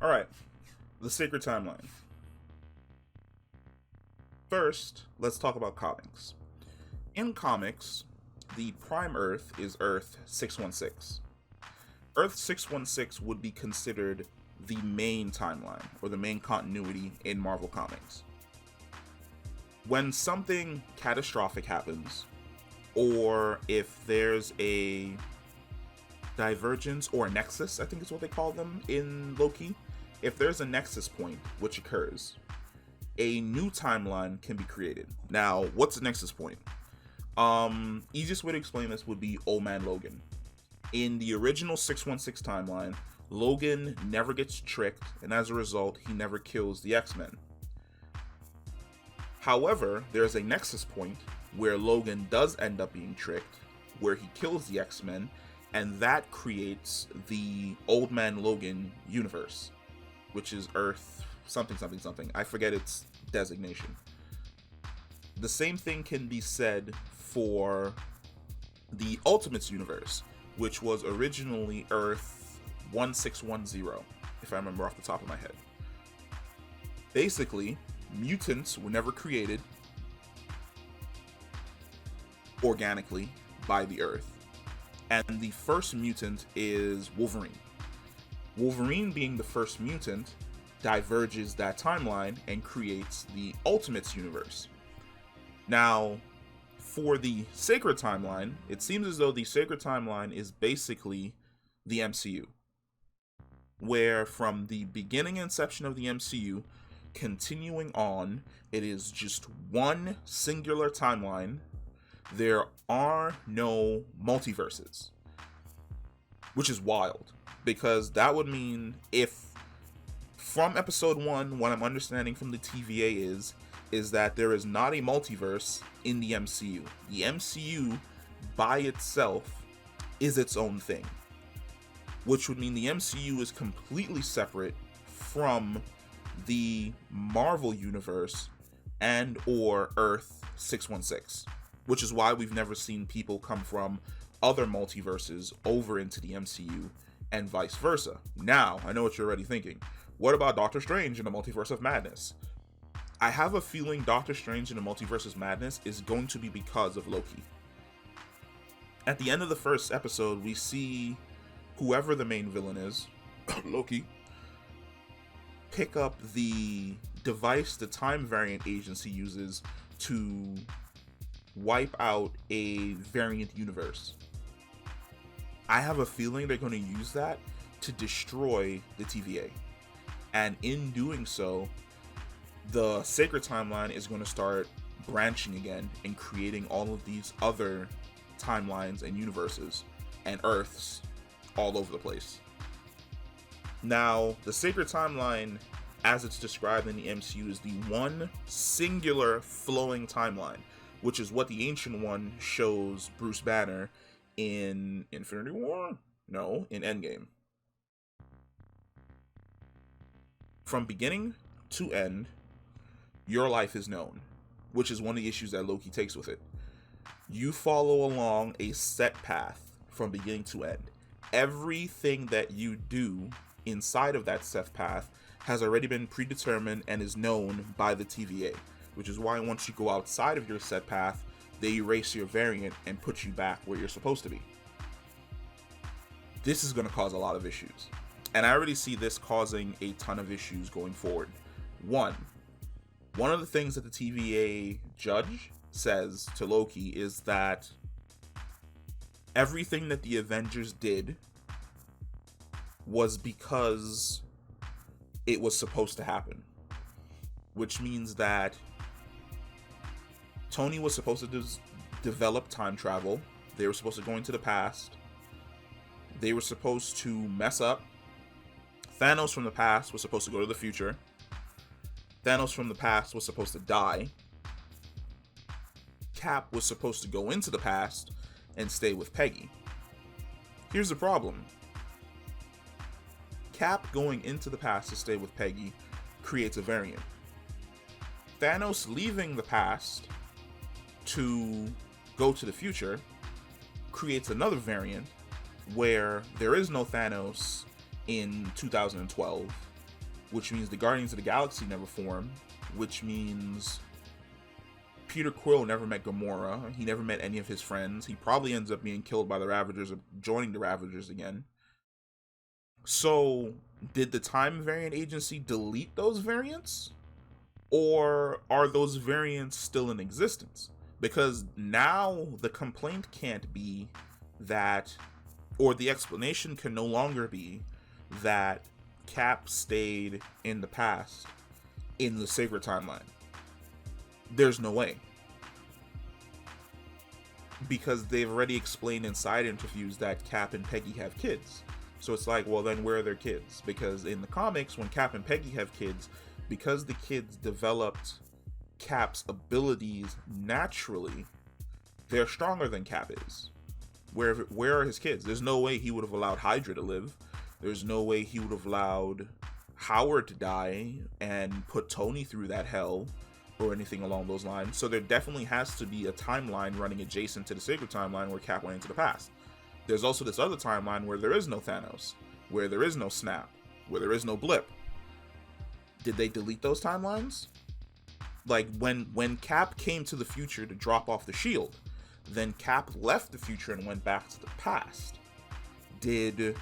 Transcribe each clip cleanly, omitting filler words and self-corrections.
All right, the sacred timeline. First, let's talk about comics. In comics, the prime Earth is Earth 616. Earth 616 would be considered the main timeline or the main continuity in Marvel Comics. When something catastrophic happens, or if there's a divergence or a nexus, I think is what they call them in Loki, if there's a nexus point which occurs, a new timeline can be created. Now, what's a nexus point? Easiest way to explain this would be Old Man Logan. In the original 616 timeline, Logan never gets tricked, and as a result, he never kills the X-Men. However, there's a nexus point where Logan does end up being tricked, where he kills the X-Men, and that creates the Old Man Logan universe, which is Earth something something something. I forget its designation. The same thing can be said for the Ultimates universe, which was originally Earth 1610, if I remember off the top of my head. Basically, mutants were never created organically by the Earth, and the first mutant is Wolverine. Wolverine, being the first mutant, diverges that timeline and creates the Ultimates universe. Now, for the sacred timeline, it seems as though the sacred timeline is basically the MCU, where from the beginning inception of the MCU continuing on, it is just one singular timeline. There are no multiverses, which is wild, because that would mean if from episode 1, what I'm understanding from the TVA is that there is not a multiverse in the MCU. The MCU by itself is its own thing, which would mean the MCU is completely separate from the Marvel universe and or Earth 616, which is why we've never seen people come from other multiverses over into the MCU and vice versa. Now, I know what you're already thinking. What about Doctor Strange in the Multiverse of Madness? I have a feeling Doctor Strange in the Multiverse of Madness is going to be because of Loki. At the end of the first episode, we see whoever the main villain is, Loki, pick up the device the Time Variant Agency uses to wipe out a variant universe. I have a feeling they're going to use that to destroy the TVA. And in doing so, the sacred timeline is going to start branching again and creating all of these other timelines and universes and Earths all over the place. Now, the sacred timeline, as it's described in the MCU, is the one singular flowing timeline, which is what the Ancient One shows Bruce Banner in Infinity War? No, in Endgame. From beginning to end, your life is known, which is one of the issues that Loki takes with it. You follow along a set path from beginning to end. Everything that you do inside of that set path has already been predetermined and is known by the TVA, which is why once you go outside of your set path, they erase your variant and put you back where you're supposed to be. This is going to cause a lot of issues. And I already see this causing a ton of issues going forward. One of the things that the TVA judge says to Loki is that everything that the Avengers did was because it was supposed to happen. Which means that Tony was supposed to develop time travel. They were supposed to go into the past. They were supposed to mess up. Thanos from the past was supposed to go to the future. Thanos from the past was supposed to die. Cap was supposed to go into the past and stay with Peggy. Here's the problem. Cap going into the past to stay with Peggy creates a variant. Thanos leaving the past to go to the future creates another variant where there is no Thanos in 2012 which means the Guardians of the Galaxy never formed, which means Peter Quill never met Gamora. He never met any of his friends. He probably ends up being killed by the Ravagers or joining the Ravagers again. So, did the Time Variant Agency delete those variants? Or are those variants still in existence? Because now the complaint can't be that, or the explanation can no longer be that Cap stayed in the past in the Sacred Timeline. There's no way. Because they've already explained inside interviews that Cap and Peggy have kids. So it's like, well, then where are their kids? Because in the comics, when Cap and Peggy have kids, because the kids developed Cap's abilities naturally, they're stronger than Cap is. Where are his kids? There's no way he would have allowed Hydra to live. There's no way he would have allowed Howard to die and put Tony through that hell or anything along those lines. So there definitely has to be a timeline running adjacent to the Sacred Timeline where Cap went into the past. There's also this other timeline where there is no Thanos, where there is no Snap, where there is no blip. Did they delete those timelines? Like when Cap came to the future to drop off the shield, then Cap left the future and went back to the past. Did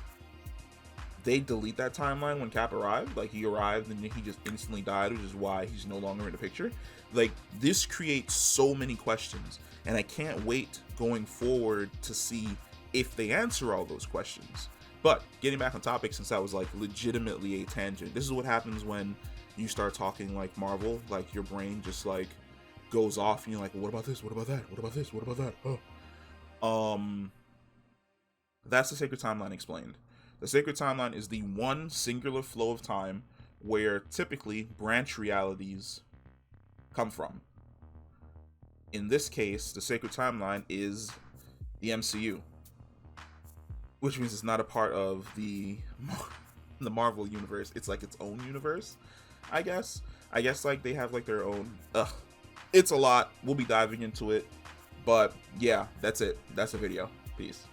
they delete that timeline when Cap arrived? Like, he arrived and he just instantly died, which is why he's no longer in the picture. Like, this creates so many questions, and I can't wait going forward to see if they answer all those questions. But getting back on topic, since that was like legitimately a tangent, this is what happens when you start talking like Marvel. Like, your brain just like goes off and you're like, well, what about this, what about that, what about this, what about that? That's the Sacred Timeline explained. The Sacred Timeline is the one singular flow of time where typically branch realities come from. In this case, the Sacred Timeline is the MCU, which means it's not a part of the Marvel universe. It's like its own universe, I guess. I guess like they have like their own. It's a lot. We'll be diving into it, but yeah, that's it. That's the video. Peace.